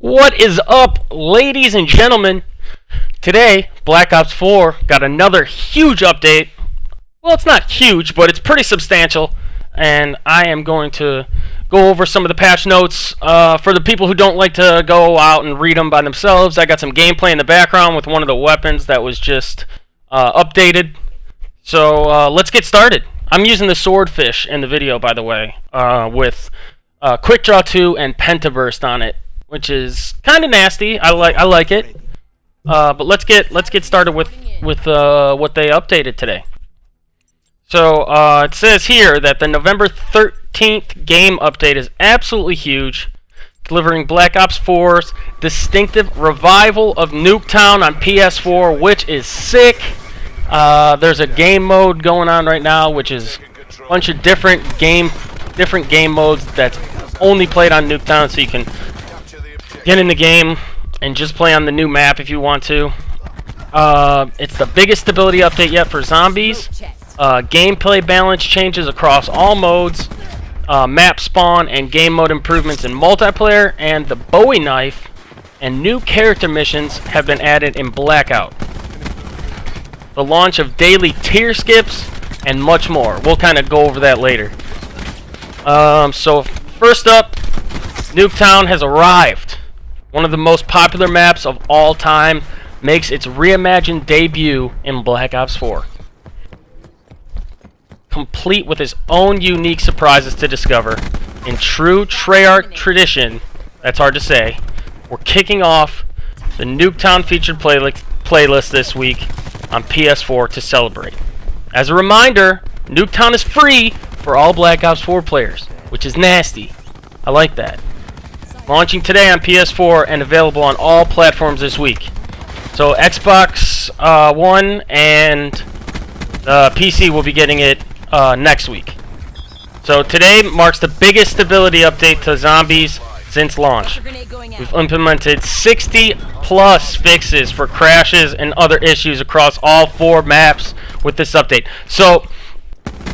What is up, ladies and gentlemen? Today, Black Ops 4 got another huge update. Well, it's not huge, but it's pretty substantial. And I am going to go over some of the patch notes. For the people who don't like to go out and read them by themselves, I got some gameplay in the background with one of the weapons that was just updated. So let's get started. I'm using the Swordfish in the video, by the way, with Quick Draw 2 and Pentaburst on it, which is kind of nasty. I like it. But let's get started with what they updated today. So it says here that the November 13th game update is absolutely huge, delivering Black Ops 4's distinctive revival of Nuketown on PS4, which is sick. There's a game mode going on right now, which is a bunch of different game modes that's only played on Nuketown, so you can get in the game and just play on the new map if you want to. It's the biggest stability update yet for zombies. Gameplay balance changes across all modes. Map spawn and game mode improvements in multiplayer, and the Bowie knife and new character missions have been added in Blackout. The launch of daily tier skips and much more. We'll kind of go over that later. So first up, Nuketown has arrived. One of the most popular maps of all time makes its reimagined debut in Black Ops 4. Complete with its own unique surprises to discover. In true Treyarch tradition, that's hard to say, we're kicking off the Nuketown featured playlist this week on PS4 to celebrate. As a reminder, Nuketown is free for all Black Ops 4 players, which is nasty. I like that. Launching today on PS4 and available on all platforms this week. So Xbox One and PC will be getting it next week. So today marks the biggest stability update to zombies since launch. We've implemented 60 plus fixes for crashes and other issues across all 4 maps with this update. So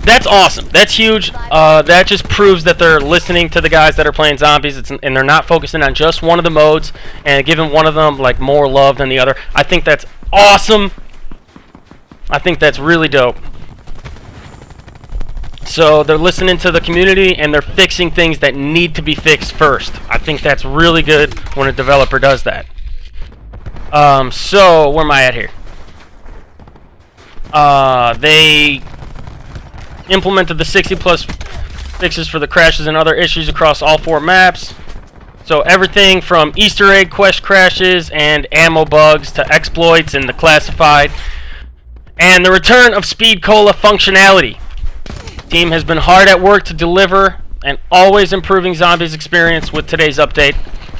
that's awesome. That's huge. That just proves that they're listening to the guys that are playing zombies, and they're not focusing on just one of the modes and giving one of them like more love than the other. I think that's awesome. I think that's really dope. So they're listening to the community and they're fixing things that need to be fixed first. I think that's really good when a developer does that. So where am I at here? They implemented the 60 plus fixes for the crashes and other issues across all 4 maps. So everything from Easter egg quest crashes and ammo bugs to exploits in the classified, and the return of Speed Cola functionality. Team has been hard at work to deliver and always improving zombies experience with today's update,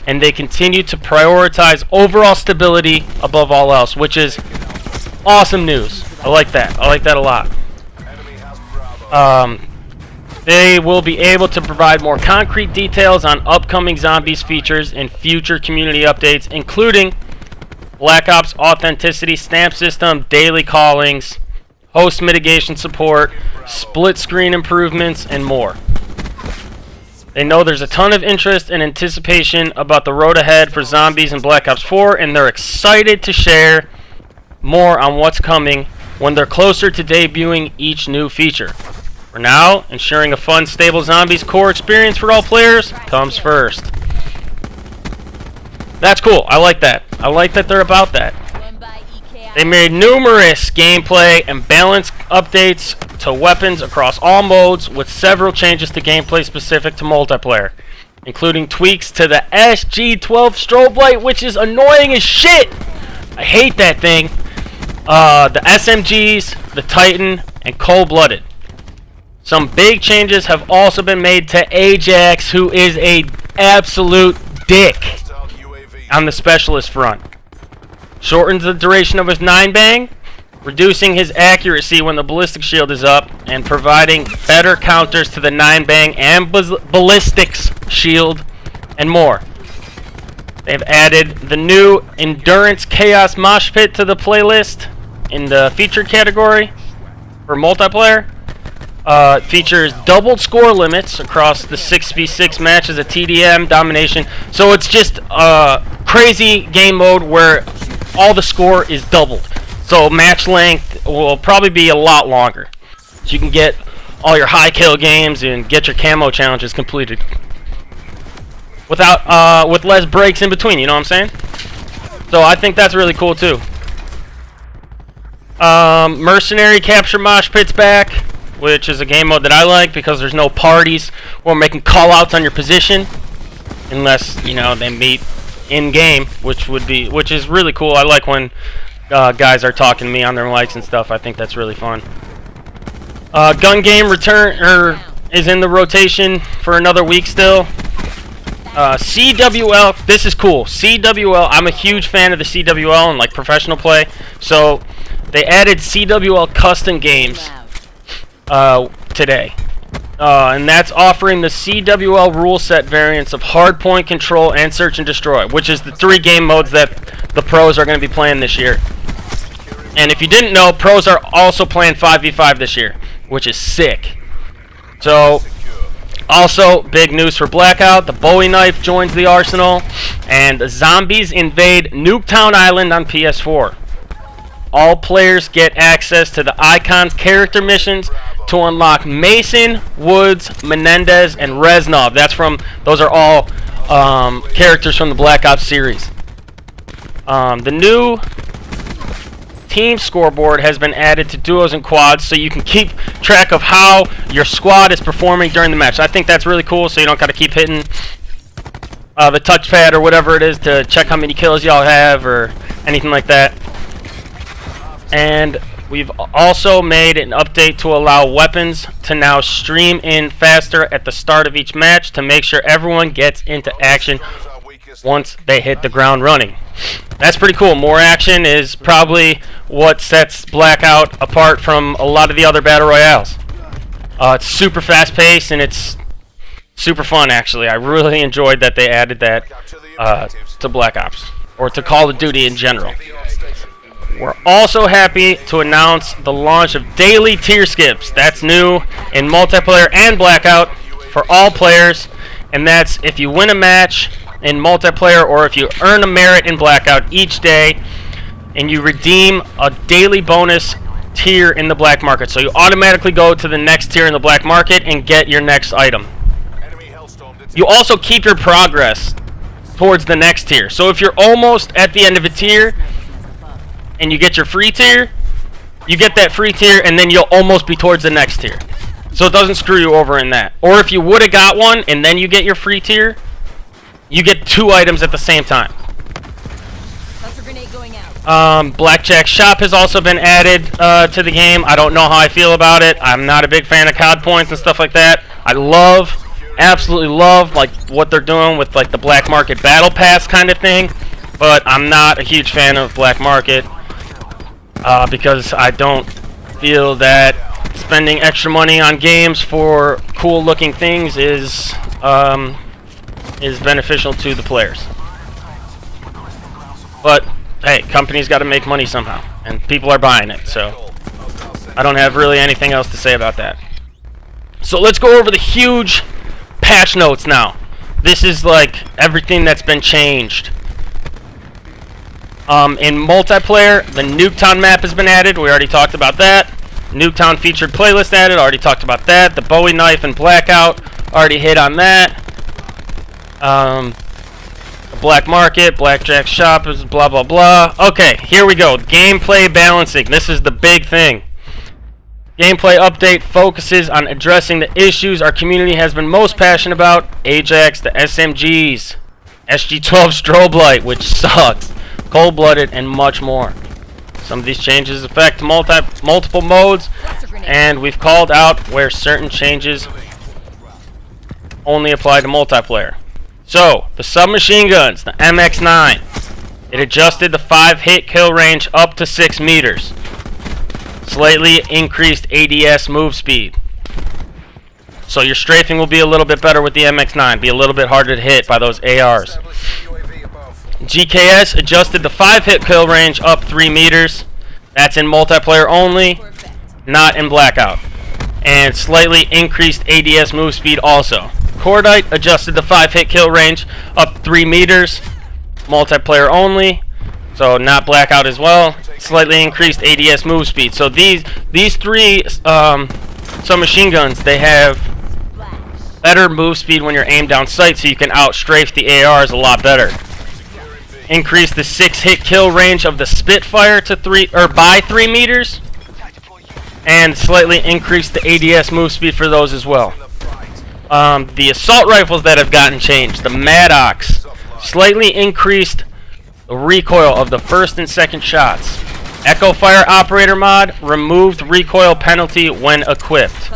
and they continue to prioritize overall stability above all else, which is awesome news. I like that. I like that a lot. They will be able to provide more concrete details on upcoming zombies features in future community updates, including Black Ops authenticity stamp system, daily callings, host mitigation support, split screen improvements, and more. They know there's a ton of interest and anticipation about the road ahead for zombies in Black Ops 4, and they're excited to share more on what's coming when they're closer to debuting each new feature. For now, ensuring a fun, stable zombies core experience for all players comes first. That's cool. I like that. I like that they're about that. They made numerous gameplay and balance updates to weapons across all modes, with several changes to gameplay specific to multiplayer, including tweaks to the SG-12 strobe light, which is annoying as shit. I hate that thing. The SMGs, the Titan, and Cold-Blooded. Some big changes have also been made to Ajax, who is a absolute dick on the specialist front. Shortens the duration of his 9-bang, reducing his accuracy when the ballistic shield is up, and providing better counters to the 9-bang and ballistics shield, and more. They've added the new Endurance Chaos Mosh Pit to the playlist in the featured category for multiplayer. Features doubled score limits across the 6v6 matches of TDM domination. So it's just a crazy game mode where all the score is doubled. So match length will probably be a lot longer. So you can get all your high kill games and get your camo challenges completed without with less breaks in between. You know what I'm saying? So I think that's really cool too. Mercenary Capture Mosh Pit's back, which is a game mode that I like because there's no parties or making call-outs on your position unless, you know, they meet in game, which is really cool. I like when guys are talking to me on their mics and stuff. I think that's really fun. Gun game is in the rotation for another week still. CWL, this is cool. CWL, I'm a huge fan of the CWL and like professional play. So they added CWL custom games today. And that's offering the CWL rule set variants of Hardpoint, Control, and Search and Destroy, which is the 3 game modes that the pros are going to be playing this year. And if you didn't know, pros are also playing 5v5 this year, which is sick. So, also, big news for Blackout. The Bowie knife joins the arsenal, and the Zombies invade Nuketown Island on PS4. All players get access to the Icon's character missions to unlock Mason, Woods, Menendez, and Reznov. Those are all characters from the Black Ops series. The new team scoreboard has been added to duos and quads, so you can keep track of how your squad is performing during the match. I think that's really cool, so you don't got to keep hitting the touchpad or whatever it is to check how many kills y'all have or anything like that. And we've also made an update to allow weapons to now stream in faster at the start of each match to make sure everyone gets into action once they hit the ground running. That's pretty cool. More action is probably what sets Blackout apart from a lot of the other battle royales. It's super fast paced and it's super fun actually. I really enjoyed that they added that to Black Ops, or to Call of Duty in general. We're also happy to announce the launch of daily tier skips. That's new in multiplayer and Blackout for all players, and that's if you win a match in multiplayer or if you earn a merit in Blackout each day and you redeem a daily bonus tier in the black market. So you automatically go to the next tier in the black market and get your next item. You also keep your progress towards the next tier. So if you're almost at the end of a tier and you get your free tier, you get that free tier and then you'll almost be towards the next tier. So it doesn't screw you over in that. Or if you would have got one and then you get your free tier, you get 2 items at the same time. Blackjack Shop has also been added to the game. I don't know how I feel about it. I'm not a big fan of COD points and stuff like that. I absolutely love like what they're doing with like the black market battle pass kind of thing, but I'm not a huge fan of black market because I don't feel that spending extra money on games for cool looking things is beneficial to the players. But hey, companies got to make money somehow, and people are buying it, so I don't have really anything else to say about that. So let's go over the huge patch notes now. This is like everything that's been changed. In multiplayer, the Nuketown map has been added. We already talked about that. Nuketown featured playlist added. Already talked about that. The Bowie knife and Blackout, already hit on that. Black market, Blackjack Shop is blah blah blah. Okay, here we go. Gameplay balancing. This is the big thing. Gameplay update focuses on addressing the issues our community has been most passionate about. Ajax, the SMGs, SG-12 strobe light, which sucks, cold-blooded, and much more. Some of these changes affect multiple modes, and we've called out where certain changes only apply to multiplayer. So, the submachine guns, the MX-9, it adjusted the 5-hit kill range up to 6 meters. Slightly increased ADS move speed. So your strafing will be a little bit better with the MX-9, be a little bit harder to hit by those ARs. GKS adjusted the 5-hit kill range up 3 meters. That's in multiplayer only, not in Blackout. and slightly increased ADS move speed also. Cordite adjusted the 5-hit kill range up 3 meters, multiplayer only, so not blackout as well. Slightly increased ADS move speed. So these three submachine guns, they have better move speed when you're aimed down sight, so you can out-strafe the ARs a lot better. Increase the 6-hit kill range of the Spitfire to by 3 meters, and slightly increase the ADS move speed for those as well. The assault rifles that have gotten changed, the Maddox, slightly increased the recoil of the first and second shots. Echo Fire Operator mod removed recoil penalty when equipped.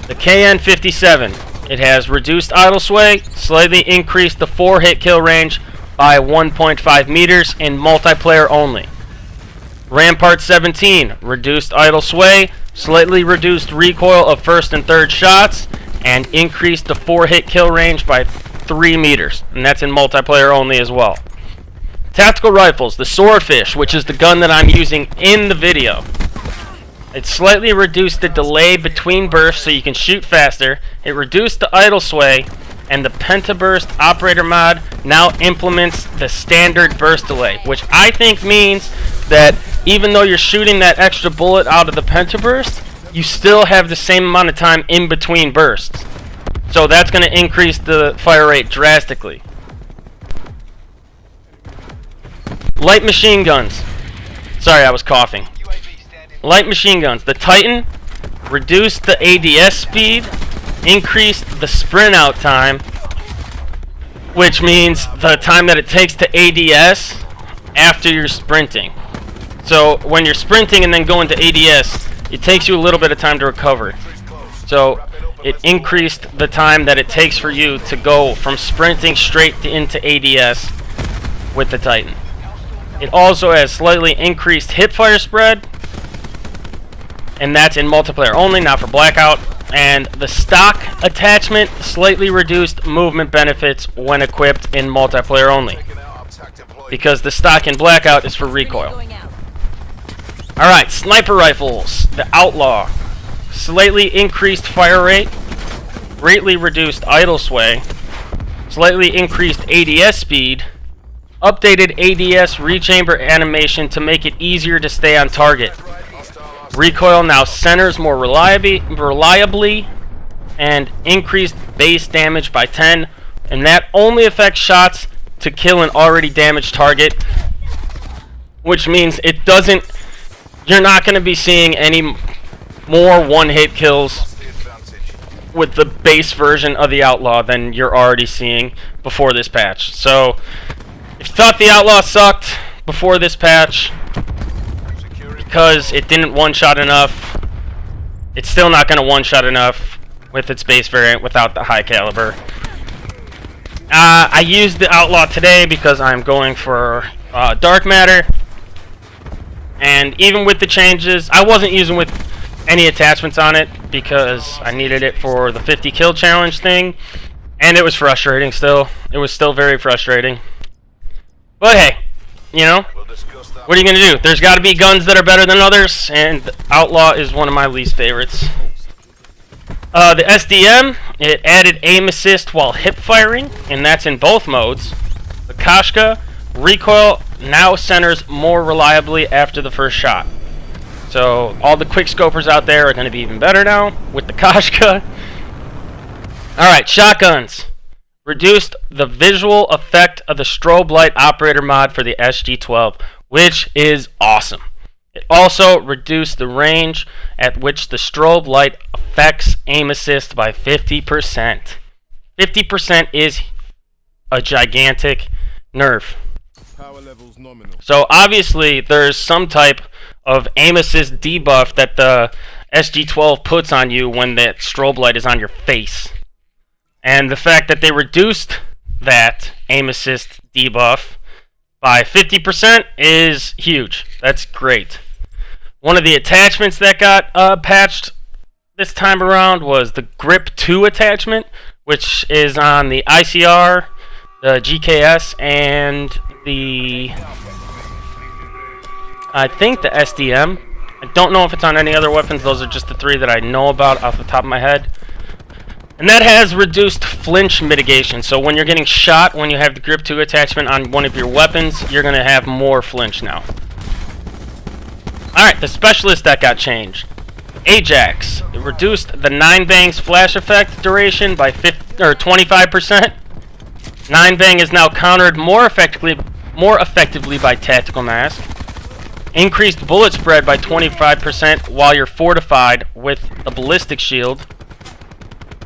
The KN-57, it has reduced idle sway, slightly increased the 4-hit kill range by 1.5 meters in multiplayer only. Rampart 17, reduced idle sway, slightly reduced recoil of first and third shots, and increased the 4-hit kill range by 3 meters, and that's in multiplayer only as well. Tactical rifles, the Swordfish, which is the gun that I'm using in the video. It slightly reduced the delay between bursts so you can shoot faster. It reduced the idle sway, and the Pentaburst Operator mod now implements the standard burst delay, which I think means that even though you're shooting that extra bullet out of the Pentaburst, you still have the same amount of time in between bursts. So that's going to increase the fire rate drastically. Light machine guns. Sorry, I was coughing. Light machine guns. The Titan reduced the ADS speed, increased the sprint out time, which means the time that it takes to ADS after you're sprinting. So when you're sprinting and then going to ADS, it takes you a little bit of time to recover. So it increased the time that it takes for you to go from sprinting straight into ADS with the Titan. It also has slightly increased hipfire spread, and that's in multiplayer only, not for blackout. And the stock attachment slightly reduced movement benefits when equipped in multiplayer only, because the stock in blackout is for recoil. Alright, sniper rifles. The Outlaw. Slightly increased fire rate, greatly reduced idle sway, slightly increased ADS speed, updated ADS rechamber animation to make it easier to stay on target. Recoil now centers more reliably, and increased base damage by 10, and that only affects shots to kill an already damaged target, which means it doesn't. You're not going to be seeing any more one-hit kills with the base version of the Outlaw than you're already seeing before this patch. So if you thought the Outlaw sucked before this patch because it didn't one-shot enough, it's still not going to one-shot enough with its base variant without the high caliber. I used the Outlaw today because I'm going for Dark Matter, and even with the changes, I wasn't using with any attachments on it because I needed it for the 50 kill challenge thing, and it was frustrating still. It was still very frustrating. But hey, you know, what are you going to do? There's got to be guns that are better than others, and Outlaw is one of my least favorites. The SDM, it added aim assist while hip firing, and that's in both modes. The Kashka, recoil now centers more reliably after the first shot. So all the quick scopers out there are going to be even better now with the Kashka. Alright, shotguns. Reduced the visual effect of the strobe light operator mod for the SG-12, which is awesome. It also reduced the range at which the strobe light affects aim assist by 50%. 50% is a gigantic nerf. So obviously there's some type of aim assist debuff that the SG-12 puts on you when that strobe light is on your face. And the fact that they reduced that aim assist debuff by 50% is huge. That's great. One of the attachments that got patched this time around was the Grip 2 attachment, which is on the ICR, the GKS, and I think the SDM. I don't know if it's on any other weapons. Those are just the 3 that I know about off the top of my head. And that has reduced flinch mitigation. So when you're getting shot, when you have the grip 2 attachment on one of your weapons, you're going to have more flinch now. Alright, the specialist that got changed. Ajax. It reduced the 9 bangs flash effect duration by 25%. 9 bang is now countered more effectively by tactical mask. Increased bullet spread by 25% while you're fortified with the ballistic shield.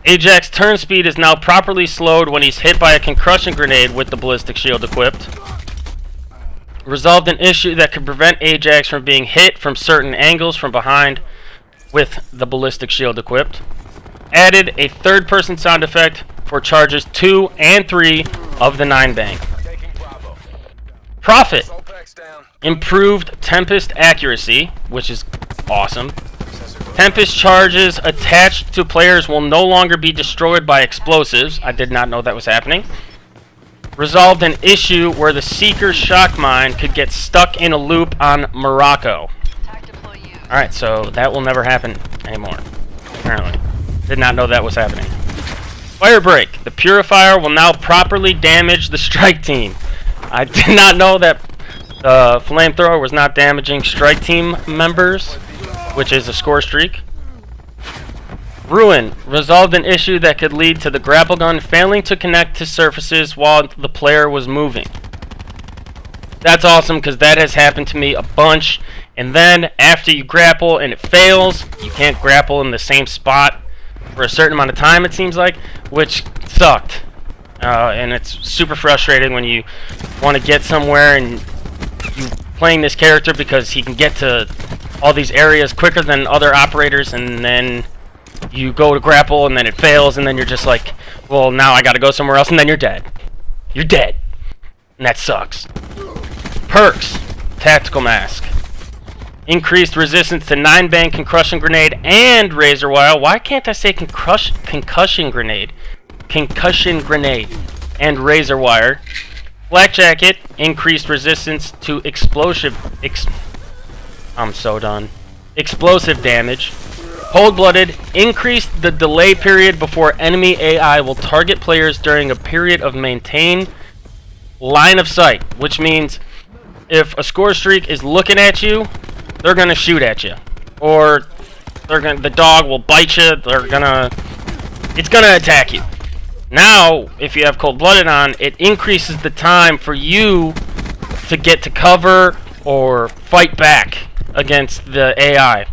Ajax turn speed is now properly slowed when he's hit by a concussion grenade with the ballistic shield equipped. Resolved an issue that could prevent Ajax from being hit from certain angles from behind with the ballistic shield equipped. Added a third-person sound effect for charges 2 and 3 of the 9 bang. Profit. Improved Tempest accuracy, which is awesome. Tempest charges attached to players will no longer be destroyed by explosives. I did not know that was happening. Resolved an issue where the Seeker's shock mine could get stuck in a loop on Morocco. Alright, so that will never happen anymore, apparently. Did not know that was happening. Fire break. The Purifier will now properly damage the strike team. I did not know that the flamethrower was not damaging strike team members, which is a score streak. Ruin. Resolved an issue that could lead to the grapple gun failing to connect to surfaces while the player was moving. That's awesome because that has happened to me a bunch. And then after you grapple and it fails, you can't grapple in the same spot for a certain amount of time, it seems like, which sucked. And it's super frustrating when you want to get somewhere and you playing this character because he can get to all these areas quicker than other operators, and then you go to grapple and then it fails, and then you're just like, well, now I gotta go somewhere else, and then you're dead. You're dead. And that sucks. Perks. Tactical mask. Increased resistance to 9 bang concussion grenade and razor wire. Why can't I say concussion grenade? Concussion grenade and razor wire. Black jacket. Increased resistance to I'm so done. Explosive damage. Cold-blooded. Increased the delay period before enemy AI will target players during a period of maintained line of sight, which means if a score streak is looking at you, they're gonna shoot at you, or the dog will bite you. It's gonna attack you. Now, if you have cold-blooded on, it increases the time for you to get to cover or fight back against the AI.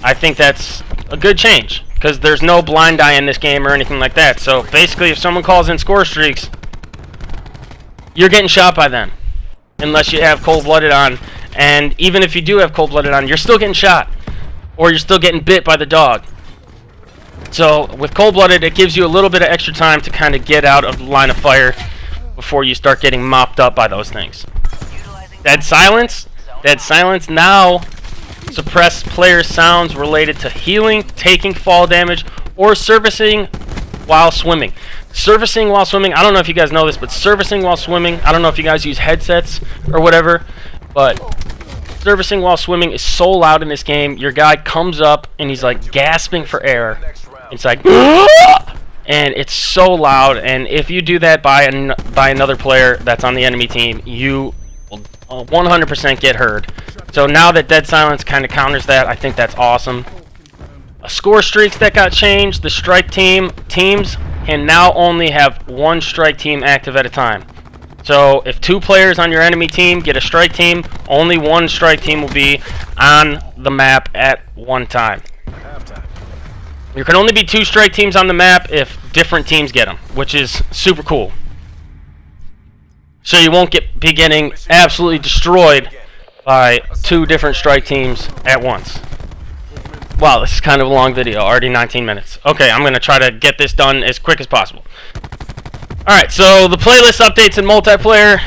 I think that's a good change, because there's no blind eye in this game or anything like that. So basically, if someone calls in score streaks, you're getting shot by them, unless you have cold-blooded on. And even if you do have cold-blooded on, you're still getting shot, or you're still getting bit by the dog. So with cold-blooded, it gives you a little bit of extra time to kind of get out of the line of fire before you start getting mopped up by those things. Dead silence. Dead silence now suppress player sounds related to healing, taking fall damage, or servicing while swimming. Servicing while swimming, I don't know if you guys know this, but servicing while swimming, I don't know if you guys use headsets or whatever, but servicing while swimming is so loud in this game. Your guy comes up and he's like gasping for air. It's like, and it's so loud, and if you do that by another player that's on the enemy team, you will 100% get heard. So now that Dead Silence kind of counters that, I think that's awesome. Score streaks that got changed. The strike teams can now only have one strike team active at a time. So if 2 players on your enemy team get a strike team, only one strike team will be on the map at one time. There can only be 2 strike teams on the map if different teams get them, which is super cool. So you won't be getting absolutely destroyed by 2 different strike teams at once. Wow, this is kind of a long video, already 19 minutes. Okay, I'm going to try to get this done as quick as possible. Alright, so the playlist updates in multiplayer.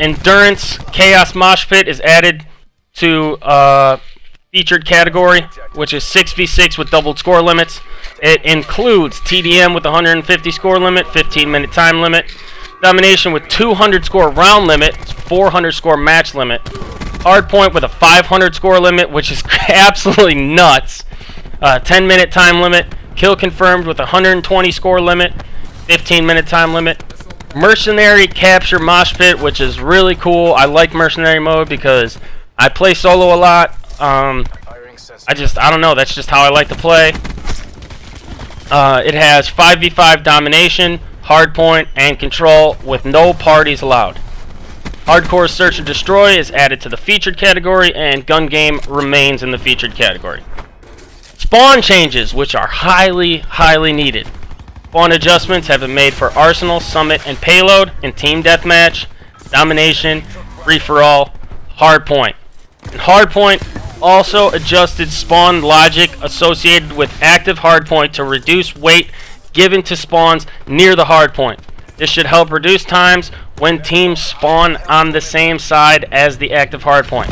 Endurance Chaos Mosh Pit is added to featured category, which is 6v6 with doubled score limits. It includes TDM with 150 score limit, 15-minute time limit, domination with 200 score round limit, 400 score match limit, Hardpoint with a 500 score limit, which is absolutely nuts. 10-minute time limit. Kill confirmed with a 120 score limit. 15-minute time limit. Mercenary capture mosh pit, which is really cool. I like mercenary mode because I play solo a lot. I don't know, that's just how I like to play. It has 5v5 domination, hardpoint, and control with no parties allowed. Hardcore search and destroy is added to the featured category, and gun game remains in the featured category. Spawn changes, which are highly needed. Spawn adjustments have been made for Arsenal, Summit, and Payload in Team Deathmatch, Domination, Free-for-All, Hardpoint. And Hardpoint also adjusted spawn logic associated with active hardpoint to reduce weight given to spawns near the hardpoint. This should help reduce times when teams spawn on the same side as the active hardpoint.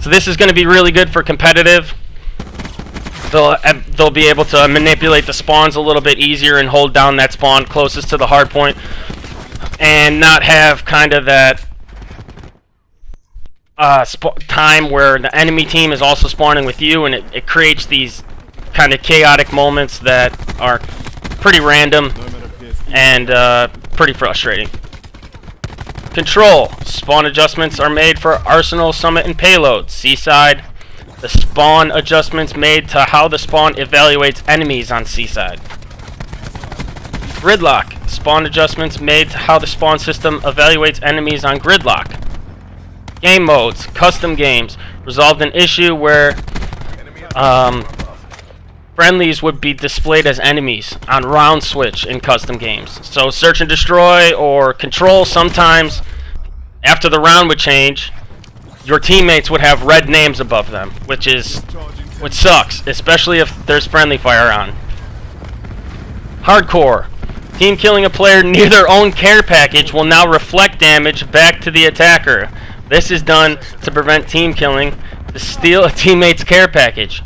So this is going to be really good for competitive. They'll be able to manipulate the spawns a little bit easier and hold down that spawn closest to the hardpoint, and not have kind of that time where the enemy team is also spawning with you, and it creates these kind of chaotic moments that are pretty random and pretty frustrating. Control. Spawn adjustments are made for Arsenal, Summit, and Payload. Seaside. The spawn adjustments made to how the spawn evaluates enemies on Seaside. Gridlock. Spawn adjustments made to how the spawn system evaluates enemies on Gridlock. Game modes. Custom games. Resolved an issue where friendlies would be displayed as enemies on round switch in custom games. So search and destroy or control, sometimes after the round would change, your teammates would have red names above them, which sucks, especially if there's friendly fire on. Hardcore. Team killing a player near their own care package will now reflect damage back to the attacker. This is done to prevent team killing to steal a teammate's care package.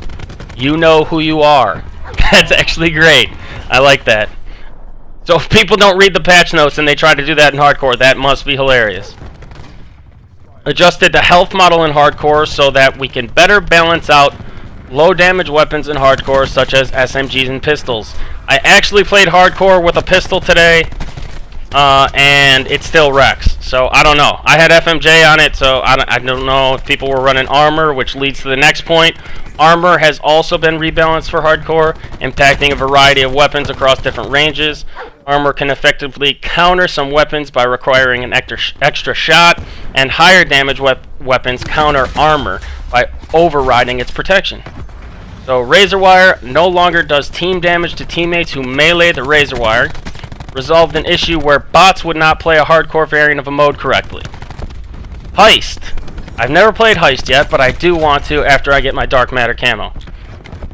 You know who you are. That's actually great. I like that. So if people don't read the patch notes and they try to do that in Hardcore, that must be hilarious. Adjusted the health model in Hardcore so that we can better balance out low damage weapons in Hardcore, such as SMGs and pistols. I actually played Hardcore with a pistol today, and it still wrecks. So I don't know. I had FMJ on it, so I don't know if people were running armor, which leads to the next point. Armor has also been rebalanced for Hardcore, impacting a variety of weapons across different ranges. Armor can effectively counter some weapons by requiring an extra shot, and higher damage weapons counter armor by overriding its protection. So Razor Wire no longer does team damage to teammates who melee the Razor Wire. Resolved an issue where bots would not play a Hardcore variant of a mode correctly. Heist. I've never played Heist yet, but I do want to after I get my Dark Matter camo.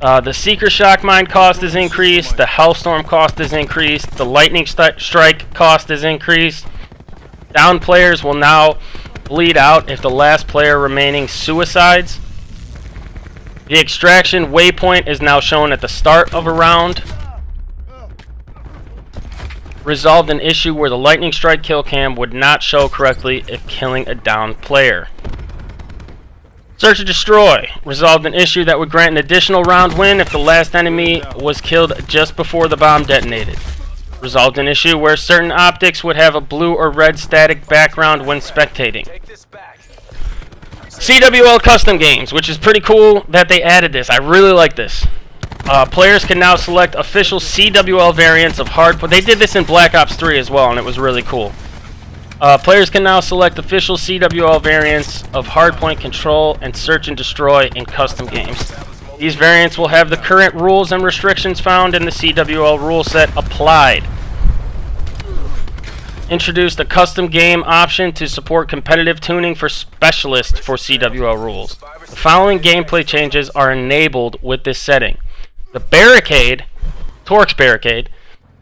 The Seeker Shock Mine cost is increased, the Hellstorm cost is increased, the Lightning Strike cost is increased. Down players will now bleed out if the last player remaining suicides. The Extraction waypoint is now shown at the start of a round. Resolved an issue where the Lightning Strike kill cam would not show correctly if killing a downed player. Search and destroy. Resolved an issue that would grant an additional round win if the last enemy was killed just before the bomb detonated. Resolved an issue where certain optics would have a blue or red static background when spectating. CWL custom games, which is pretty cool that they added this. I really like this. Players can now select official CWL variants of Hardpoint. They did this in Black Ops 3 as well, and it was really cool. Players can now select official CWL variants of Hardpoint Control and Search and Destroy in custom games. These variants will have the current rules and restrictions found in the CWL rule set applied. Introduced a custom game option to support competitive tuning for specialists for CWL rules. The following gameplay changes are enabled with this setting. The Barricade, Torx Barricade,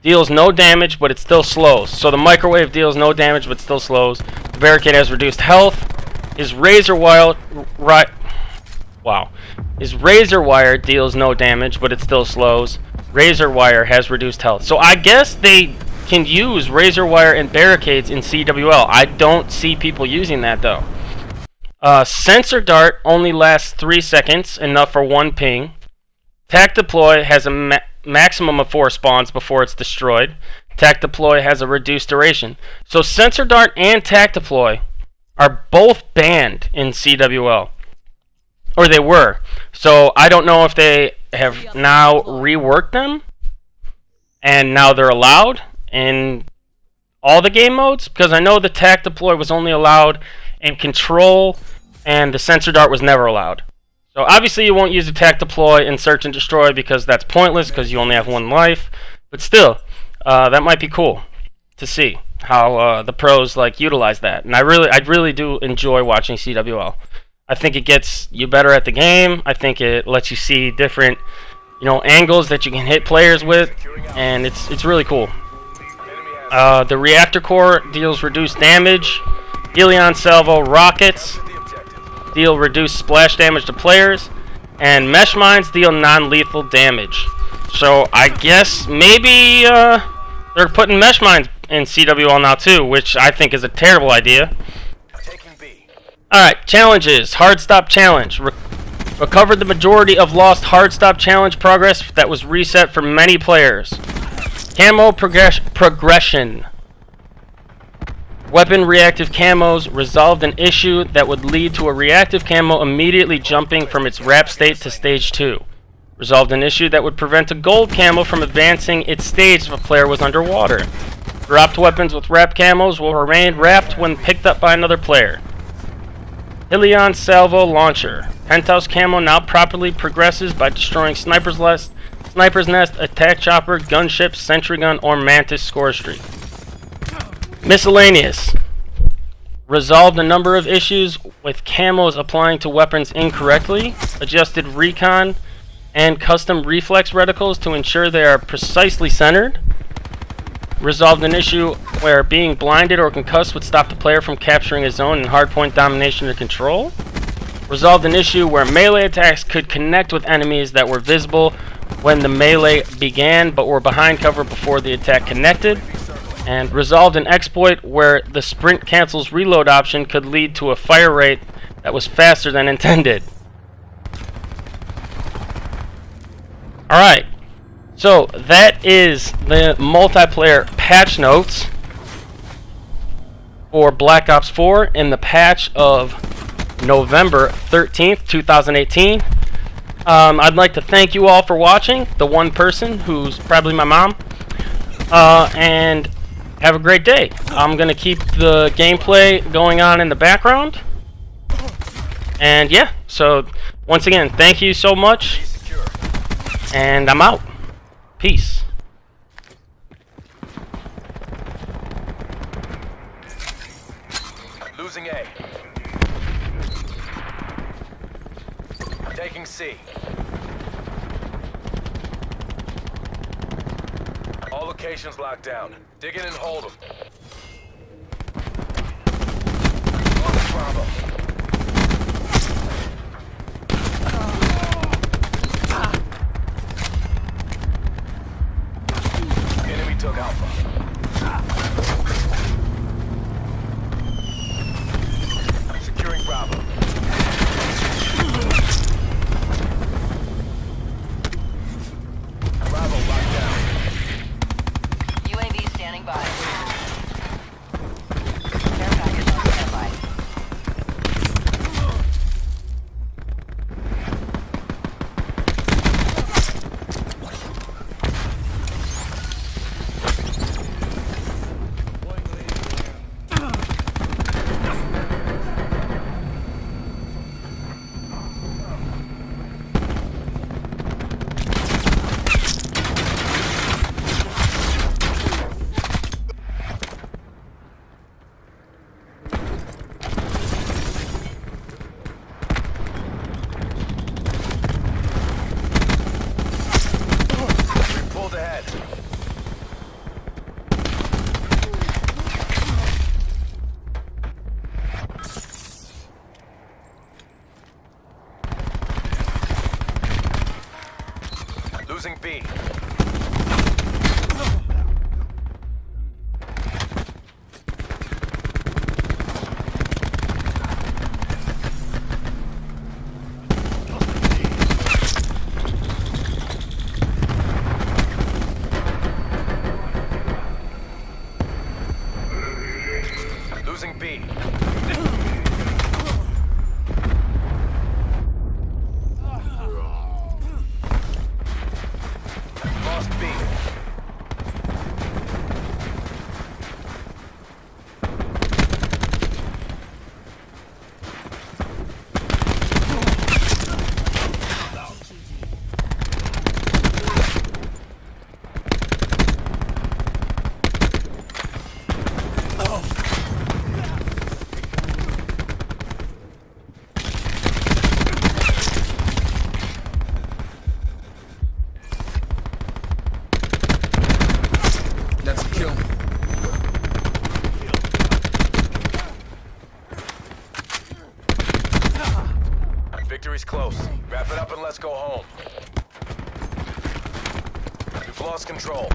deals no damage, but it still slows. So the Microwave deals no damage, but still slows. The Barricade has reduced health. His Razor Wire deals no damage, but it still slows. Razor Wire has reduced health. So I guess they can use Razor Wire and Barricades in CWL. I don't see people using that though. Sensor dart only lasts 3 seconds, enough for 1 ping. Tac deploy has a maximum of 4 spawns before it's destroyed. Tac deploy has a reduced duration. So sensor dart and tac deploy are both banned in CWL. Or they were. So I don't know if they have now reworked them and now they're allowed in all the game modes, because I know the tac deploy was only allowed in control and the sensor dart was never allowed. So obviously you won't use the tac deploy in search and destroy because that's pointless because you only have 1 life. But still, that might be cool to see how the pros like utilize that. And I really do enjoy watching CWL. I think it gets you better at the game. I think it lets you see different, angles that you can hit players with, and it's really cool. The reactor core deals reduced damage. Helion salvo rockets deal reduced splash damage to players, and mesh mines deal non-lethal damage. So I guess maybe they're putting mesh mines in CWL now too, which I think is a terrible idea. Alright, challenges. Hard stop challenge. Recovered the majority of lost hard stop challenge progress that was reset for many players. Camo progression. Weapon reactive camos resolved an issue that would lead to a reactive camo immediately jumping from its wrap state to stage 2. Resolved an issue that would prevent a gold camo from advancing its stage if a player was underwater. Dropped weapons with wrap camos will remain wrapped when picked up by another player. Helion salvo launcher. Penthouse camo now properly progresses by destroying sniper's nest, attack chopper, gunship, sentry gun, or mantis score streak. Miscellaneous. Resolved a number of issues with camos applying to weapons incorrectly. Adjusted recon and custom reflex reticles to ensure they are precisely centered. Resolved an issue where being blinded or concussed would stop the player from capturing a zone in hardpoint domination or control. Resolved an issue where melee attacks could connect with enemies that were visible when the melee began but were behind cover before the attack connected. And resolved an exploit where the sprint cancels reload option could lead to a fire rate that was faster than intended. Alright, so that is the multiplayer patch notes for Black Ops 4 in the patch of November 13th, 2018. I'd like to thank you all for watching, the one person who's probably my mom, and have a great day. I'm going to keep the gameplay going on in the background. And yeah, so once again, thank you so much. And I'm out. Peace. Losing A. Taking C. All locations locked down. Dig in and hold them. Bravo. Enemy took Alpha. Securing Bravo. Bravo locked down. UAV standing by. Care package on standby. Pulled ahead. Losing B. Victory's close. Wrap it up and let's go home. We've lost control.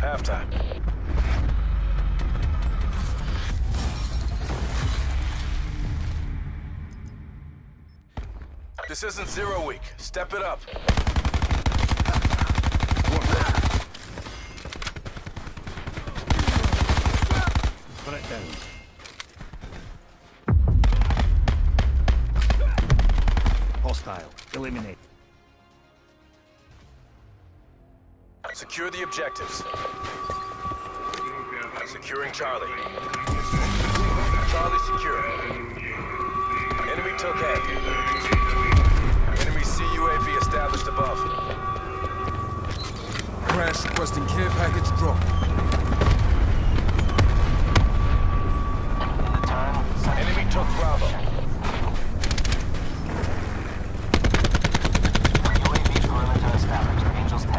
Halftime. This isn't 0 week. Step it up. Put it down. Hostile. Eliminate. Secure the objectives. Securing Charlie. Charlie secure. Enemy took A. Enemy CUAV established above. Crash requesting care package drop. Enemy took Bravo. UAV perimeter established. Angels 10.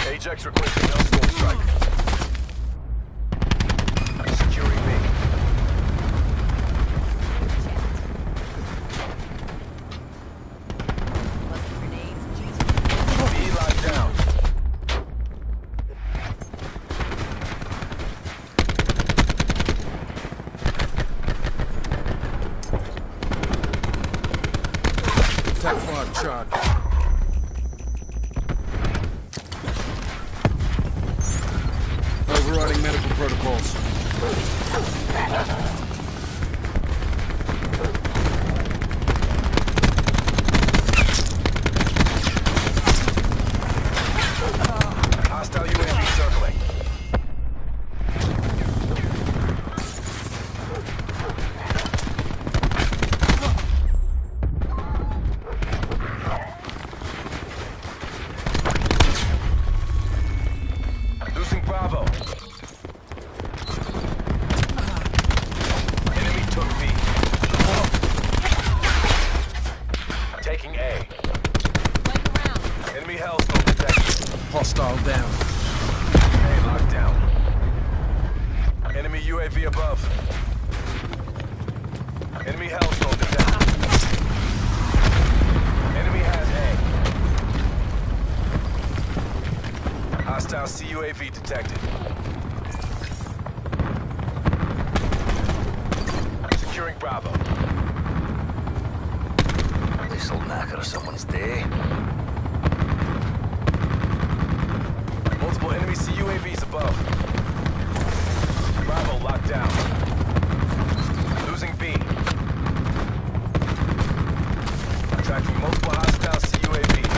Ajax requesting no-scope strike. Securing B. B locked down. Attack 5 charge. Overriding medical protocols. Hostile UAV circling. Losing Bravo. Enemy took B. Taking A. Enemy Hellstorm detected. Hostile down. A locked down. Enemy UAV above. Enemy Hellstorm detected. Enemy has A. Hostile CUAV detected. Securing Bravo. This'll knacker someone's day. Multiple enemy CUAVs above. Bravo locked down. Losing B. Tracking multiple hostile CUAVs.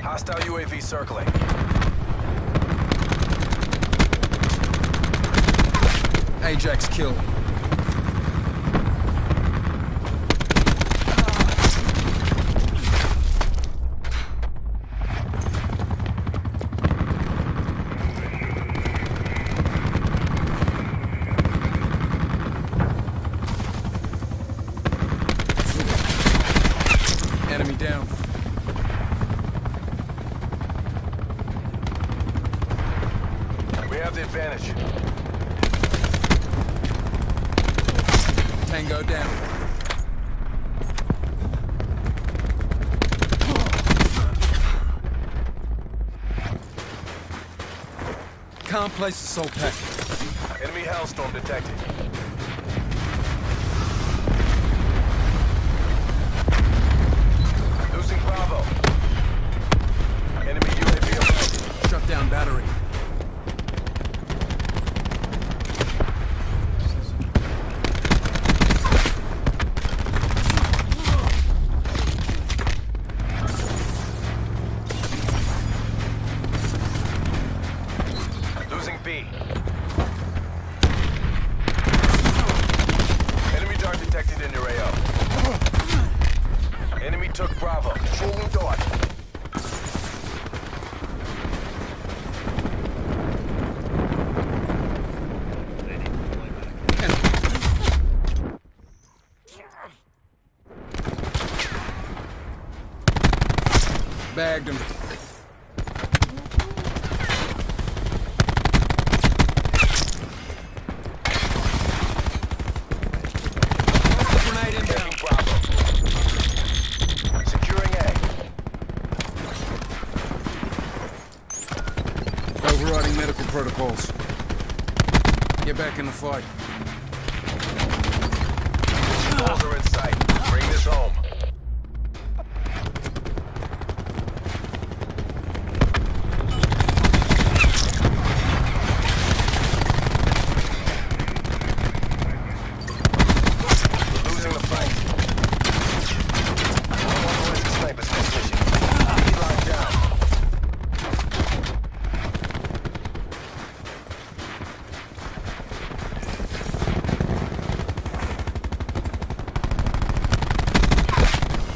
Hostile UAV circling. Ajax kill. Enemy down. We have the advantage. Tango down. Can't place assault pack. Enemy Hellstorm detected. Losing Bravo. Enemy UAV above. Shut down battery. Losing B. Bagged him. Grenade inbound. Bravo. Securing A. Overriding medical protocols. Get back in the fight. Balls are in sight. Bring this home. We're losing the fight. Unauthorized snipers position. Enemy locked down.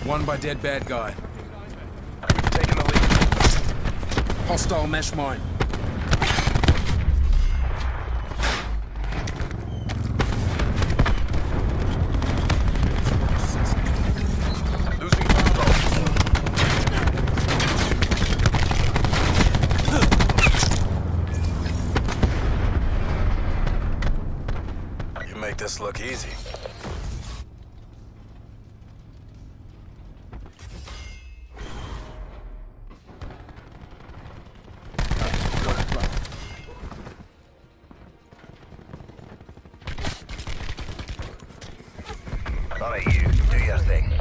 One by dead bad guy. We've taken the lead. Hostile mesh mine. Losing Bravo. You make this look easy. Alright, you. Do your thing.